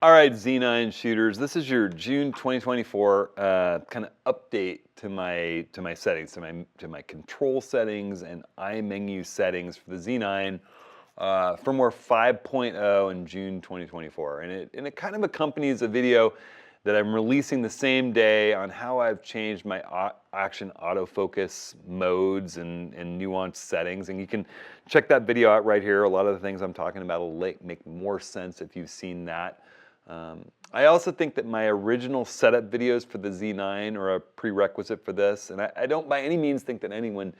All right, Z9 shooters. This is your June 2024 kind of update to my settings, to my control settings and iMenu settings for the Z9 firmware 5.0 in June 2024, and it kind of accompanies a video that I'm releasing the same day on how I've changed my action autofocus modes and nuanced settings. And you can check that video out right here. A lot of the things I'm talking about will make more sense if you've seen that. I also think that my original setup videos for the Z9 are a prerequisite for this, and I don't by any means think that anyone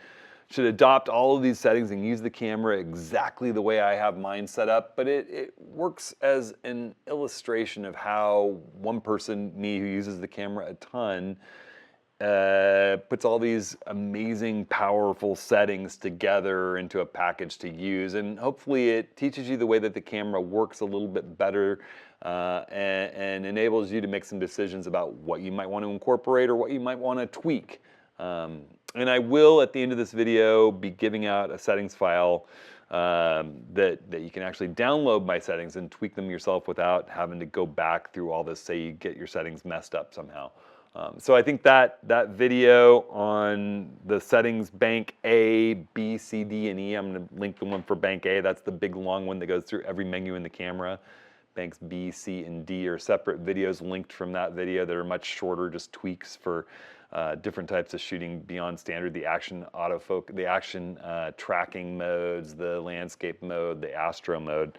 should adopt all of these settings and use the camera exactly the way I have mine set up, but it works as an illustration of how one person, me, who uses the camera a ton, puts all these amazing, powerful settings together into a package to use, and hopefully it teaches you the way that the camera works a little bit better, and enables you to make some decisions about what you might want to incorporate or what you might want to tweak. And I will, at the end of this video, be giving out a settings file that you can actually download my settings and tweak them yourself without having to go back through all this, say you get your settings messed up somehow. So I think that video on the settings bank A, B, C, D, and E, I'm going to link the one for bank A. That's the big long one that goes through every menu in the camera. Banks B, C, and D are separate videos linked from that video that are much shorter, just tweaks for different types of shooting beyond standard, the action autofocus, the action tracking modes, the landscape mode, the Astro mode.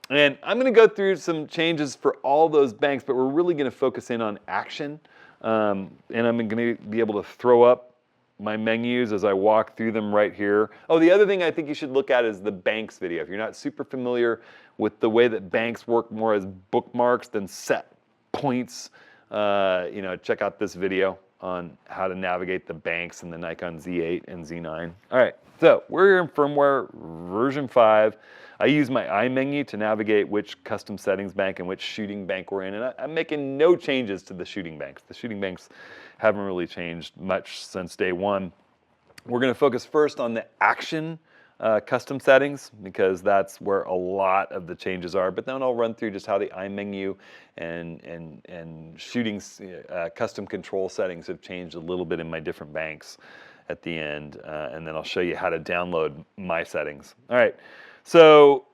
And I'm going to go through some changes for all those banks, but we're really going to focus in on action. And I'm going to be able to throw up my menus as I walk through them right here. Oh, the other thing I think you should look at is the banks video. If you're not super familiar with the way that banks work more as bookmarks than set points, check out this video on how to navigate the banks in the Nikon Z8 and Z9. All right, so we're in firmware version 5. I use my iMenu to navigate which custom settings bank and which shooting bank we're in, and I'm making no changes to the shooting banks. The shooting banks haven't really changed much since day one. We're going to focus first on the action custom settings because that's where a lot of the changes are, but then I'll run through just how the iMenu and shooting custom control settings have changed a little bit in my different banks at the end, and then I'll show you how to download my settings. All right. So,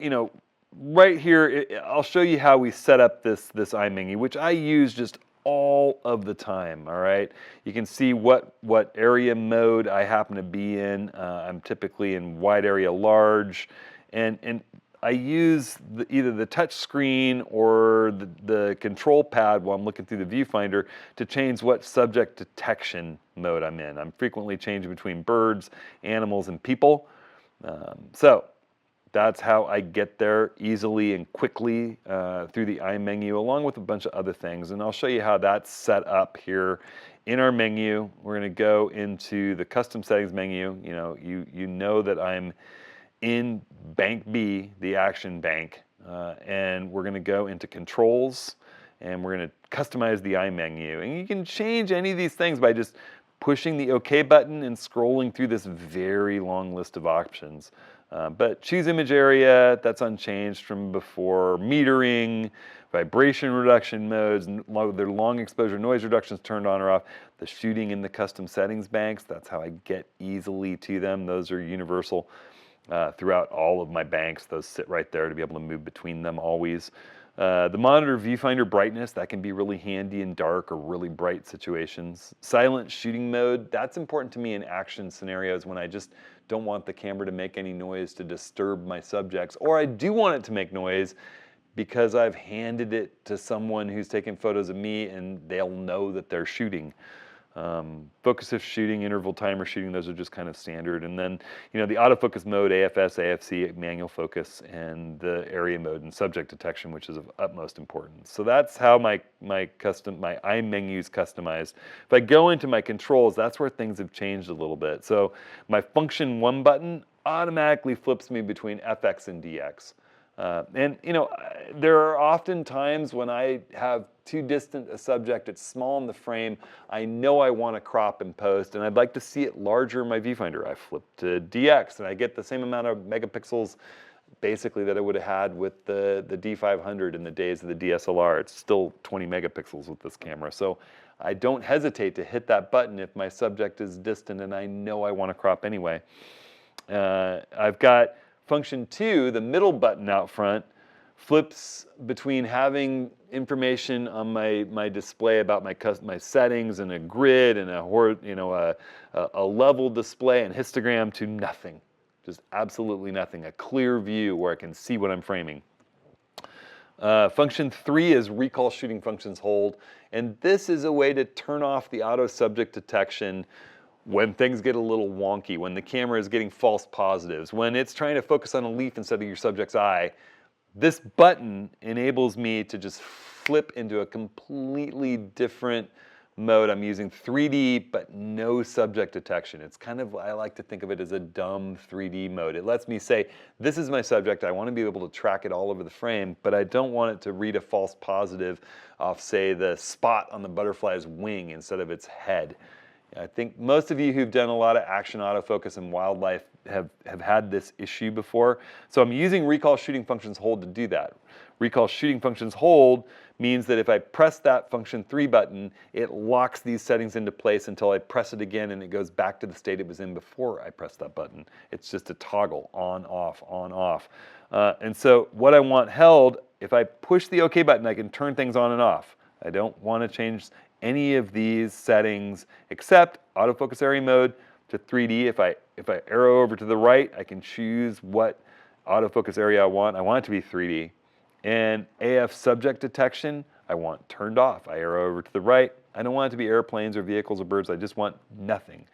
right here, I'll show you how we set up this iMenu, which I use just all of the time, all right? You can see what area mode I happen to be in. I'm typically in wide area large, and I use either the touch screen or the control pad while I'm looking through the viewfinder to change what subject detection mode I'm in. I'm frequently changing between birds, animals, and people. So that's how I get there easily and quickly through the iMenu, along with a bunch of other things. And I'll show you how that's set up here in our menu. We're going to go into the custom settings menu. You know that I'm in bank B, the action bank, and we're going to go into controls, and we're going to customize the iMenu. And you can change any of these things by just pushing the OK button and scrolling through this very long list of options. But choose image area, that's unchanged from before. Metering, vibration reduction modes, their long exposure noise reductions turned on or off. The shooting in the custom settings banks, that's how I get easily to them. Those are universal throughout all of my banks. Those sit right there to be able to move between them always. The monitor viewfinder brightness, that can be really handy in dark or really bright situations. Silent shooting mode, that's important to me in action scenarios when I just don't want the camera to make any noise to disturb my subjects, or I do want it to make noise because I've handed it to someone who's taking photos of me and they'll know that they're shooting. Focus if shooting, interval timer shooting, those are just kind of standard. And then, the autofocus mode, AFS, AFC, manual focus, and the area mode and subject detection, which is of utmost importance. So that's how my iMenu is customized. If I go into my controls, that's where things have changed a little bit. So my function 1 button automatically flips me between FX and DX. There are often times when I have too distant a subject, it's small in the frame, I know I want to crop and post, and I'd like to see it larger in my viewfinder. I flip to DX, and I get the same amount of megapixels basically that I would have had with the D500 in the days of the DSLR. It's still 20 megapixels with this camera. So I don't hesitate to hit that button if my subject is distant and I know I want to crop anyway. I've got function 2, the middle button out front, flips between having information on my display about my settings and a grid and a level display and histogram to nothing, just absolutely nothing, a clear view where I can see what I'm framing. Function 3 is recall shooting functions hold, and this is a way to turn off the auto subject detection when things get a little wonky, when the camera is getting false positives, when it's trying to focus on a leaf instead of your subject's eye. This button enables me to just flip into a completely different mode. I'm using 3D, but no subject detection. It's kind of, I like to think of it as a dumb 3D mode. It lets me say, this is my subject. I want to be able to track it all over the frame, but I don't want it to read a false positive off, say, the spot on the butterfly's wing instead of its head. I think most of you who've done a lot of action autofocus and wildlife have had this issue before. So I'm using recall shooting functions hold to do that. Recall shooting functions hold means that if I press that function 3 button, it locks these settings into place until I press it again and it goes back to the state it was in before I pressed that button. It's just a toggle, on, off, on, off. And so what I want held, if I push the OK button, I can turn things on and off. I don't want to change any of these settings except autofocus area mode to 3D. If I arrow over to the right, I can choose what autofocus area I want. I want it to be 3D. And AF subject detection, I want turned off. I arrow over to the right. I don't want it to be airplanes or vehicles or birds. I just want nothing.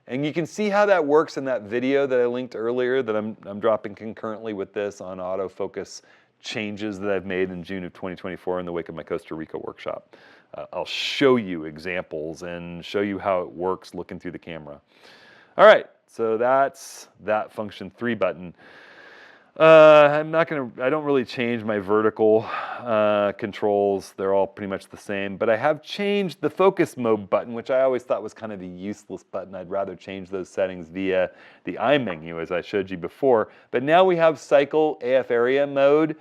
And you can see how that works in that video that I linked earlier that I'm dropping concurrently with this on autofocus changes that I've made in June of 2024 in the wake of my Costa Rica workshop. I'll show you examples and show you how it works looking through the camera. All right, so that's that function 3 button. I don't really change my vertical controls. They're all pretty much the same, but I have changed the focus mode button, which I always thought was kind of a useless button. I'd rather change those settings via the eye menu, as I showed you before. But now we have cycle AF area mode,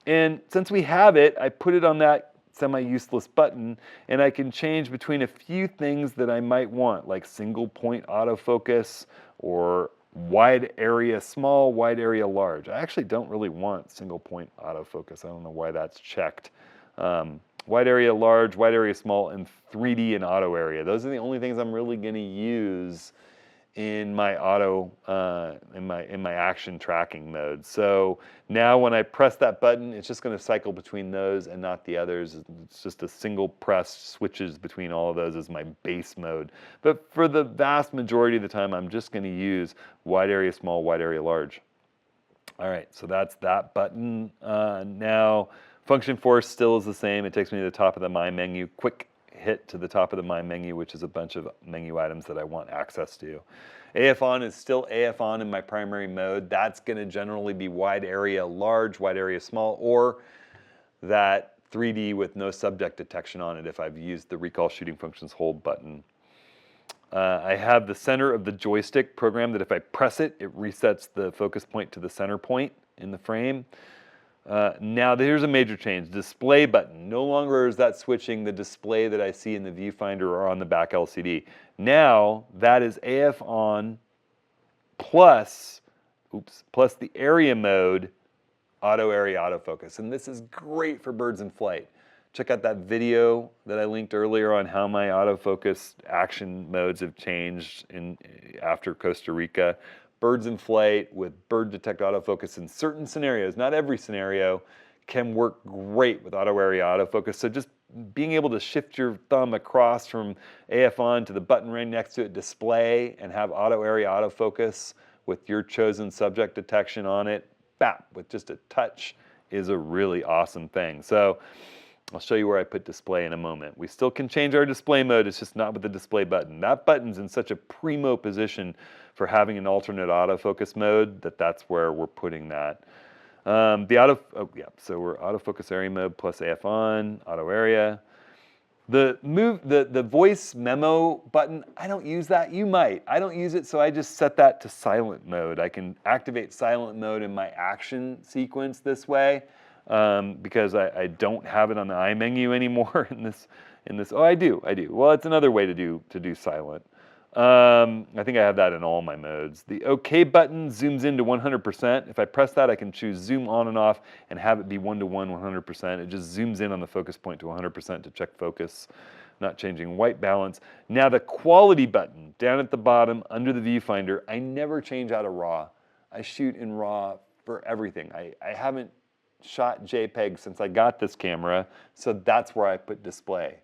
and since we have it, I put it on that semi-useless button, and I can change between a few things that I might want, like single point autofocus or wide area small, wide area large. I actually don't really want single point autofocus. I don't know why that's checked. Wide area large, wide area small, and 3D and auto area. Those are the only things I'm really going to use in my auto, in my action tracking mode. So now when I press that button, it's just going to cycle between those and not the others. It's just a single press switches between all of those as my base mode. But for the vast majority of the time, I'm just going to use wide area small, wide area large. All right, so that's that button. Now function 4 still is the same. It takes me to the top of the My menu. Quick hit to the top of the My menu, which is a bunch of menu items that I want access to. AF on is still AF on in my primary mode. That's going to generally be wide area large, wide area small, or that 3D with no subject detection on it if I've used the recall shooting functions hold button. I have the center of the joystick program that if I press it, it resets the focus point to the center point in the frame. Now here's a major change. Display button. No longer is that switching the display that I see in the viewfinder or on the back LCD. Now that is AF on plus the area mode auto area autofocus. And this is great for birds in flight. Check out that video that I linked earlier on how my autofocus action modes have changed after Costa Rica. Birds in flight with bird detect autofocus in certain scenarios, not every scenario, can work great with auto area autofocus. So just being able to shift your thumb across from AF on to the button right next to it, display, and have auto area autofocus with your chosen subject detection on it, bap, with just a touch, is a really awesome thing. So I'll show you where I put display in a moment. We still can change our display mode, it's just not with the display button. That button's in such a primo position for having an alternate autofocus mode that's where we're putting that. So we're autofocus area mode plus AF on, auto area. The voice memo button, I don't use that. You might. I don't use it, so I just set that to silent mode. I can activate silent mode in my action sequence this way because I don't have it on the iMenu anymore in this. Oh, I do. Well, it's another way to do silent. I think I have that in all my modes. The OK button zooms into 100%. If I press that, I can choose zoom on and off and have it be 1-to-1, 100%. It just zooms in on the focus point to 100% to check focus, not changing white balance. Now the quality button down at the bottom under the viewfinder, I never change out of RAW. I shoot in RAW for everything. I haven't shot JPEG since I got this camera, so that's where I put display.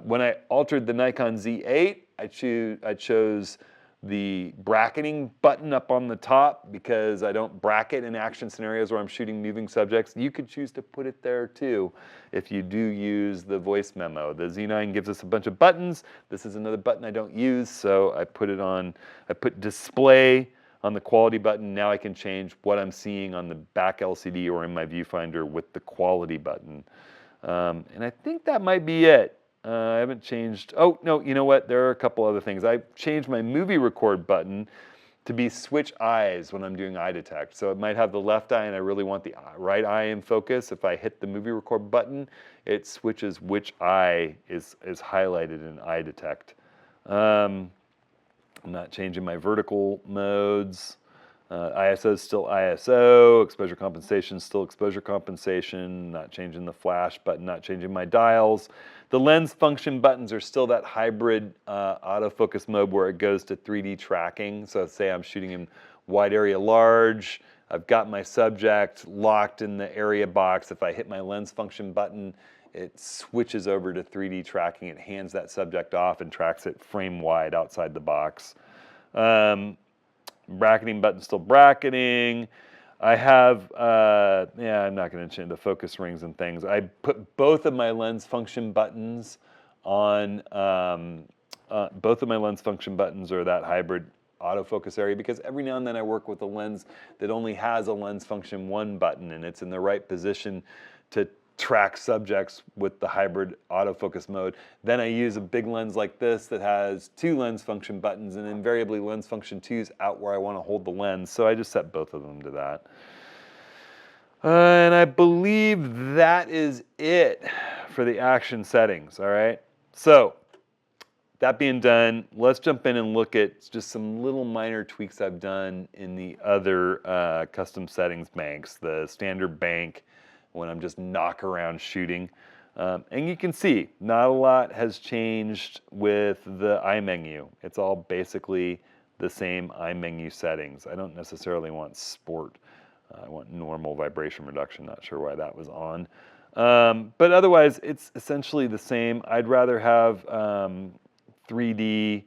When I altered the Nikon Z8, I chose the bracketing button up on the top because I don't bracket in action scenarios where I'm shooting moving subjects. You could choose to put it there too if you do use the voice memo. The Z9 gives us a bunch of buttons. This is another button I don't use, so I put display on the quality button. Now I can change what I'm seeing on the back LCD or in my viewfinder with the quality button. And I think that might be it. I haven't changed. Oh, no, you know what? There are a couple other things. I changed my movie record button to be switch eyes when I'm doing eye detect. So it might have the left eye and I really want the right eye in focus. If I hit the movie record button, it switches which eye is highlighted in eye detect. I'm not changing my vertical modes. ISO is still ISO, exposure compensation is still exposure compensation, not changing the flash button, not changing my dials. The lens function buttons are still that hybrid autofocus mode where it goes to 3D tracking. So say I'm shooting in wide area large, I've got my subject locked in the area box. If I hit my lens function button, it switches over to 3D tracking. It hands that subject off and tracks it frame wide outside the box. Bracketing button still bracketing. I have, I'm not going to change the focus rings and things. I put both of my lens function buttons on, both of my lens function buttons are that hybrid autofocus area because every now and then I work with a lens that only has a lens function 1 button and it's in the right position to track subjects with the hybrid autofocus mode. Then I use a big lens like this that has 2 lens function buttons and invariably lens function 2 is out where I want to hold the lens. So I just set both of them to that. And I believe that is it for the action settings, all right? So that being done, let's jump in and look at just some little minor tweaks I've done in the other custom settings banks, the standard bank, when I'm just knock around shooting. And you can see not a lot has changed with the iMenu. It's all basically the same iMenu settings. I don't necessarily want sport. I want normal vibration reduction. Not sure why that was on. But otherwise, it's essentially the same. I'd rather have 3D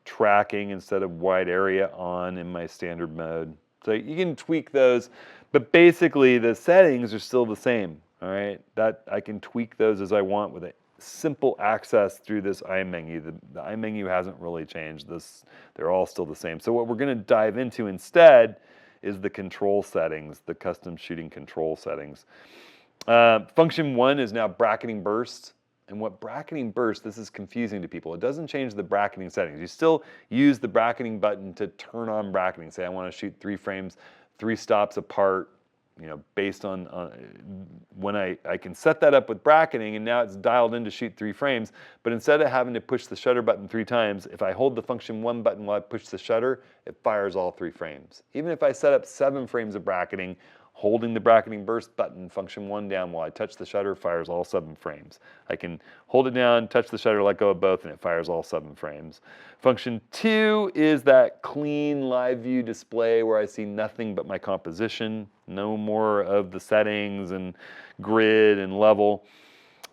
tracking instead of wide area on in my standard mode. So you can tweak those. But basically, the settings are still the same, all right? That I can tweak those as I want with a simple access through this iMenu. The iMenu hasn't really changed. They're all still the same. So what we're going to dive into instead is the control settings, the custom shooting control settings. Function 1 is now bracketing burst. And what bracketing burst, this is confusing to people. It doesn't change the bracketing settings. You still use the bracketing button to turn on bracketing. Say I want to shoot 3 frames, 3 stops apart, you know, based on when I can set that up with bracketing and now it's dialed in to shoot 3 frames, but instead of having to push the shutter button 3 times, if I hold the function 1 button while I push the shutter, it fires all 3 frames. Even if I set up 7 frames of bracketing, holding the bracketing burst button, function 1 down while I touch the shutter, fires all 7 frames. I can hold it down, touch the shutter, let go of both, and it fires all 7 frames. Function 2 is that clean live view display where I see nothing but my composition, no more of the settings and grid and level.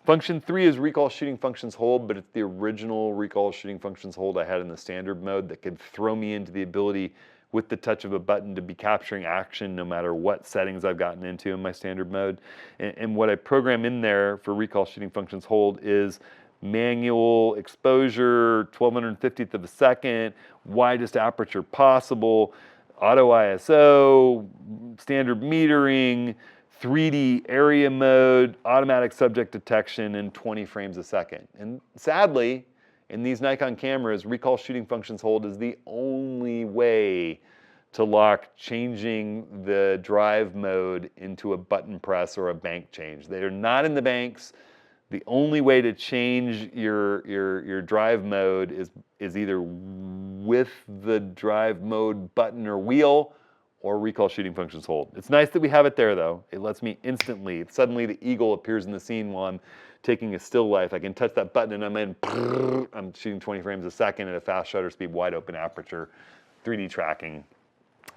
Function 3 is recall shooting functions hold, but it's the original recall shooting functions hold I had in the standard mode that could throw me into the ability with the touch of a button to be capturing action no matter what settings I've gotten into in my standard mode. And what I program in there for recall shooting functions hold is manual exposure, 1250th of a second, widest aperture possible, auto ISO, standard metering, 3D area mode, automatic subject detection, and 20 frames a second. And sadly, in these Nikon cameras, recall shooting functions hold is the only way to lock changing the drive mode into a button press or a bank change. They are not in the banks. The only way to change your drive mode is either with the drive mode button or wheel, or recall shooting functions hold. It's nice that we have it there though. It lets me instantly, suddenly the eagle appears in the scene while I'm taking a still life. I can touch that button and I'm shooting 20 frames a second at a fast shutter speed, wide open aperture, 3D tracking.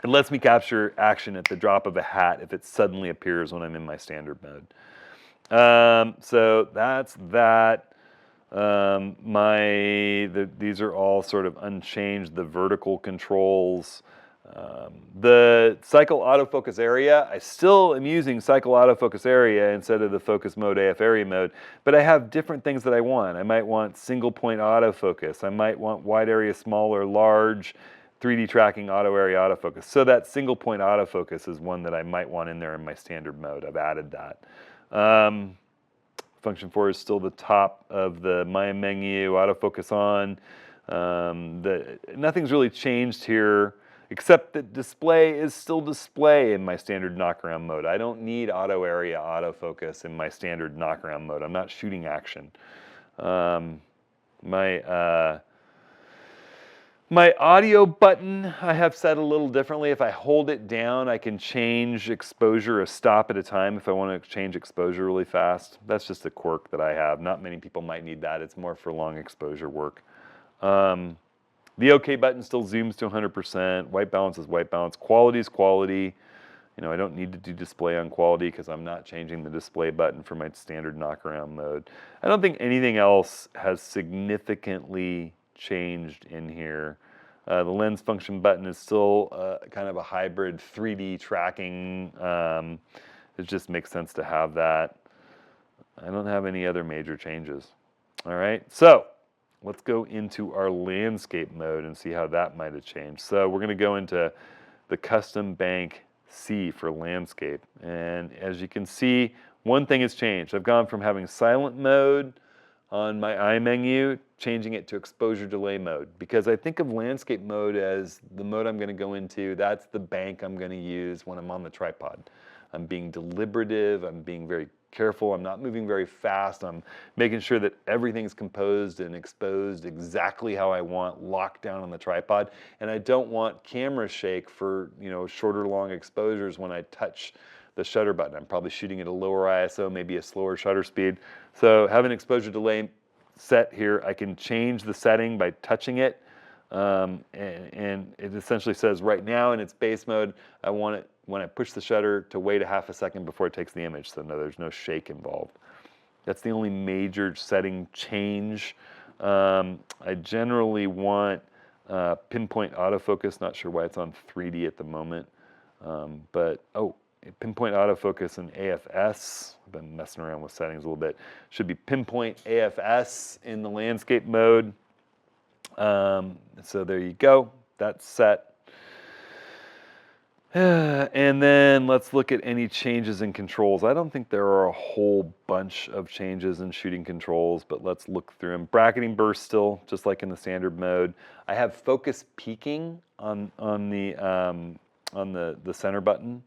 It lets me capture action at the drop of a hat if it suddenly appears when I'm in my standard mode. So that's that. These are all sort of unchanged, the vertical controls. The cycle autofocus area, I still am using cycle autofocus area instead of the focus mode AF area mode, but I have different things that I want. I might want single point autofocus. I might want wide area, small or large, 3D tracking, auto area autofocus. So that single point autofocus is one that I might want in there in my standard mode. I've added that. Function 4 is still the top of the My menu, autofocus on. Nothing's really changed here, except that display is still display in my standard knockaround mode. I don't need auto area autofocus in my standard knockaround mode. I'm not shooting action. My audio button I have set a little differently. If I hold it down, I can change exposure a stop at a time if I want to change exposure really fast. That's just a quirk that I have. Not many people might need that. It's more for long exposure work. The OK button still zooms to 100%. White balance is white balance. Quality is quality. You know, I don't need to do display on quality because I'm not changing the display button for my standard knockaround mode. I don't think anything else has significantly changed in here. The lens function button is still kind of a hybrid 3D tracking. It just makes sense to have that. I don't have any other major changes. All right, so let's go into our landscape mode and see how that might have changed. So we're going to go into the custom bank C for landscape. And as you can see, one thing has changed. I've gone from having silent mode on my I menu, changing it to exposure delay mode, because I think of landscape mode as the mode I'm going to go into. That's the bank I'm going to use when I'm on the tripod. I'm being deliberative. I'm being very careful. I'm not moving very fast. I'm making sure that everything's composed and exposed exactly how I want, locked down on the tripod. And I don't want camera shake for, you know, shorter, long exposures when I touch the shutter button. I'm probably shooting at a lower ISO, maybe a slower shutter speed. So having exposure delay set here, I can change the setting by touching it. And it essentially says right now in its base mode, I want it when I push the shutter to wait a half a second before it takes the image. So no, there's no shake involved. That's the only major setting change. I generally want pinpoint autofocus. Not sure why it's on 3D at the moment. Pinpoint autofocus and AFS. I've been messing around with settings a little bit. Should be pinpoint AFS in the landscape mode. So there you go. That's set. And then let's look at any changes in controls. I don't think there are a whole bunch of changes in shooting controls, but let's look through them. Bracketing burst still, just like in the standard mode. I have focus peaking on the center button,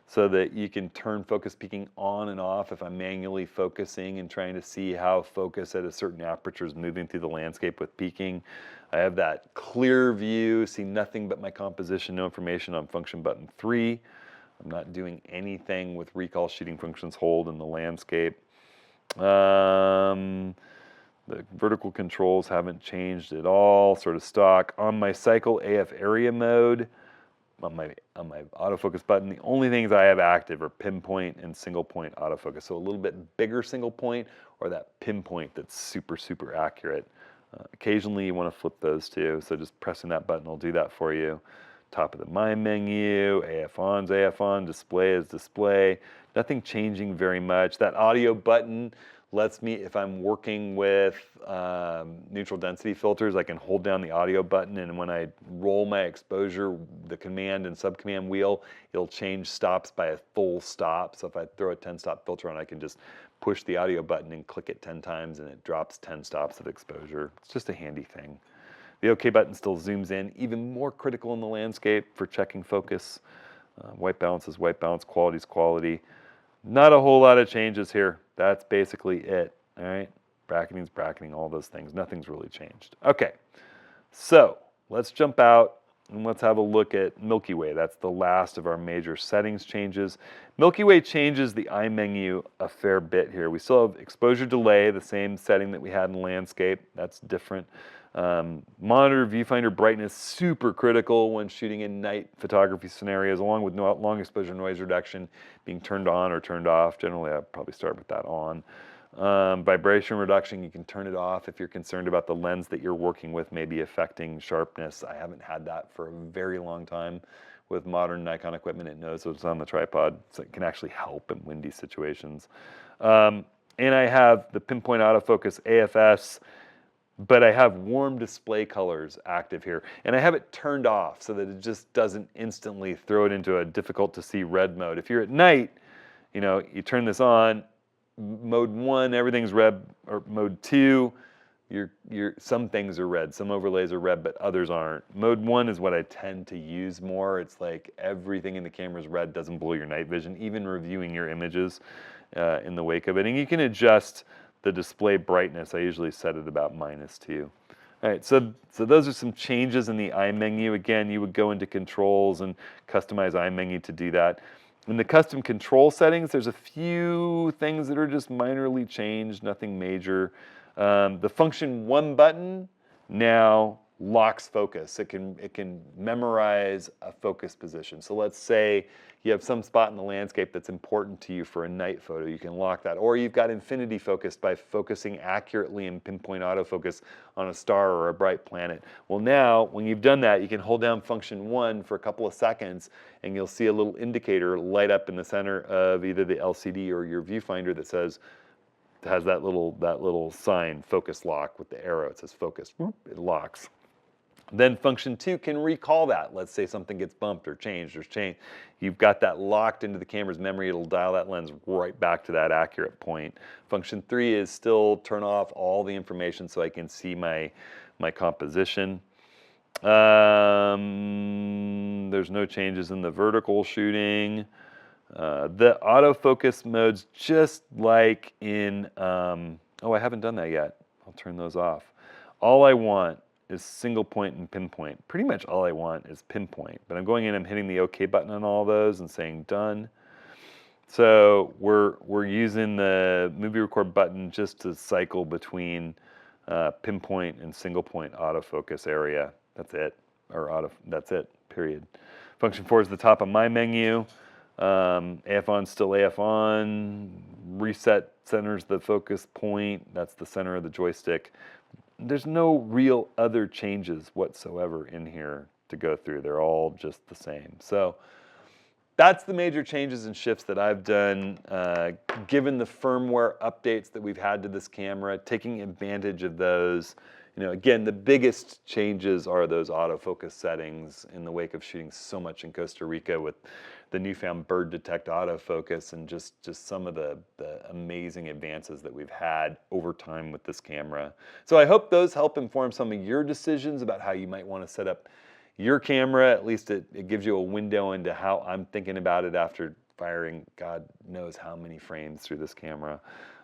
so that you can turn focus peaking on and off if I'm manually focusing and trying to see how focus at a certain aperture is moving through the landscape with peaking. I have that clear view, see nothing but my composition, no information on function button 3. I'm not doing anything with recall shooting functions hold in the landscape. The vertical controls haven't changed at all, sort of stock. On my cycle AF area mode, on my autofocus button, the only things I have active are pinpoint and single point autofocus. So a little bit bigger single point or that pinpoint that's super, super accurate. Occasionally you want to flip those two, so just pressing that button will do that for you. Top of the My menu, AF on's AF on, display is display. Nothing changing very much. That audio button Lets me, if I'm working with neutral density filters, I can hold down the audio button, and when I roll my exposure, the command and subcommand wheel, it'll change stops by a full stop. So if I throw a 10-stop filter on, I can just push the audio button and click it 10 times, and it drops 10 stops of exposure. It's just a handy thing. The OK button still zooms in, even more critical in the landscape for checking focus. White balance is white balance, quality is quality. Not a whole lot of changes here. That's basically it, all right? Bracketing is bracketing, all those things. Nothing's really changed. Okay, so let's jump out and let's have a look at Milky Way. That's the last of our major settings changes. Milky Way changes the eye menu a fair bit here. We still have exposure delay, the same setting that we had in landscape. That's different. Monitor viewfinder brightness, super critical when shooting in night photography scenarios, along with long exposure noise reduction being turned on or turned off. Generally, I'd probably start with that on. Vibration reduction, you can turn it off if you're concerned about the lens that you're working with maybe affecting sharpness. I haven't had that for a very long time with modern Nikon equipment. It knows what's on the tripod, so it can actually help in windy situations. And I have the pinpoint autofocus AFS, but I have warm display colors active here. And I have it turned off so that it just doesn't instantly throw it into a difficult to see red mode. If you're at night, you know, you turn this on, mode 1, everything's red, or mode 2, some things are red, some overlays are red, but others aren't. Mode 1 is what I tend to use more. It's like everything in the camera is red, doesn't blow your night vision, even reviewing your images in the wake of it. And you can adjust the display brightness. I usually set it about -2. All right, so those are some changes in the eye menu. Again, you would go into controls and customize eye menu to do that. In the custom control settings, there's a few things that are just minorly changed, nothing major. The function 1 button now locks focus. It can memorize a focus position. So let's say you have some spot in the landscape that's important to you for a night photo. You can lock that. Or you've got infinity focus by focusing accurately in pinpoint autofocus on a star or a bright planet. Well, now when you've done that, you can hold down function 1 for a couple of seconds, and you'll see a little indicator light up in the center of either the LCD or your viewfinder that says, has that little sign, focus lock, with the arrow. It says focus. It locks. Then function 2 can recall that. Let's say something gets bumped or changed or changed. You've got that locked into the camera's memory. It'll dial that lens right back to that accurate point. Function 3 is still turn off all the information so I can see my composition. There's no changes in the vertical shooting. The autofocus modes, just like in, oh, I haven't done that yet. I'll turn those off. All I want is single point and pinpoint. Pretty much all I want is pinpoint, but I'm going in, I'm hitting the OK button on all those and saying done. So we're using the movie record button just to cycle between pinpoint and single point autofocus area. That's it, that's it, period. Function 4 is the top of my menu. AF on, still AF on. Reset centers the focus point. That's the center of the joystick. There's no real other changes whatsoever in here to go through. They're all just the same. So that's the major changes and shifts that I've done, given the firmware updates that we've had to this camera, taking advantage of those. You know, again, the biggest changes are those autofocus settings in the wake of shooting so much in Costa Rica with the newfound bird detect autofocus, and just some of the amazing advances that we've had over time with this camera. So I hope those help inform some of your decisions about how you might want to set up your camera. At least it gives you a window into how I'm thinking about it after firing God knows how many frames through this camera.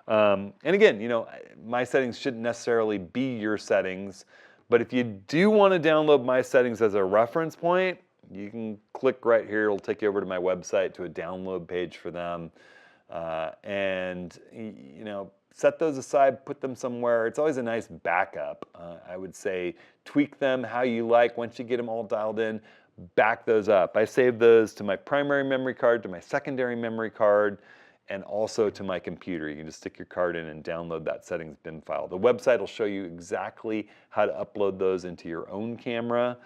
And again, you know, my settings shouldn't necessarily be your settings, but if you do want to download my settings as a reference point, you can click right here. It'll take you over to my website to a download page for them. And, you know, set those aside, put them somewhere. It's always a nice backup. I would say tweak them how you like. Once you get them all dialed in, back those up. I save those to my primary memory card, to my secondary memory card, and also to my computer. You can just stick your card in and download that settings bin file. The website will show you exactly how to upload those into your own camera.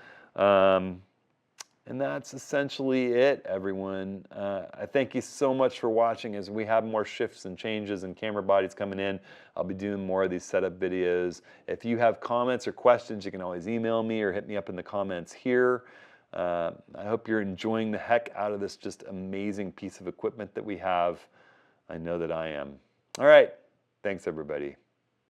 And that's essentially it, everyone. I thank you so much for watching. As we have more shifts and changes and camera bodies coming in, I'll be doing more of these setup videos. If you have comments or questions, you can always email me or hit me up in the comments here. I hope you're enjoying the heck out of this just amazing piece of equipment that we have. I know that I am. All right. Thanks, everybody.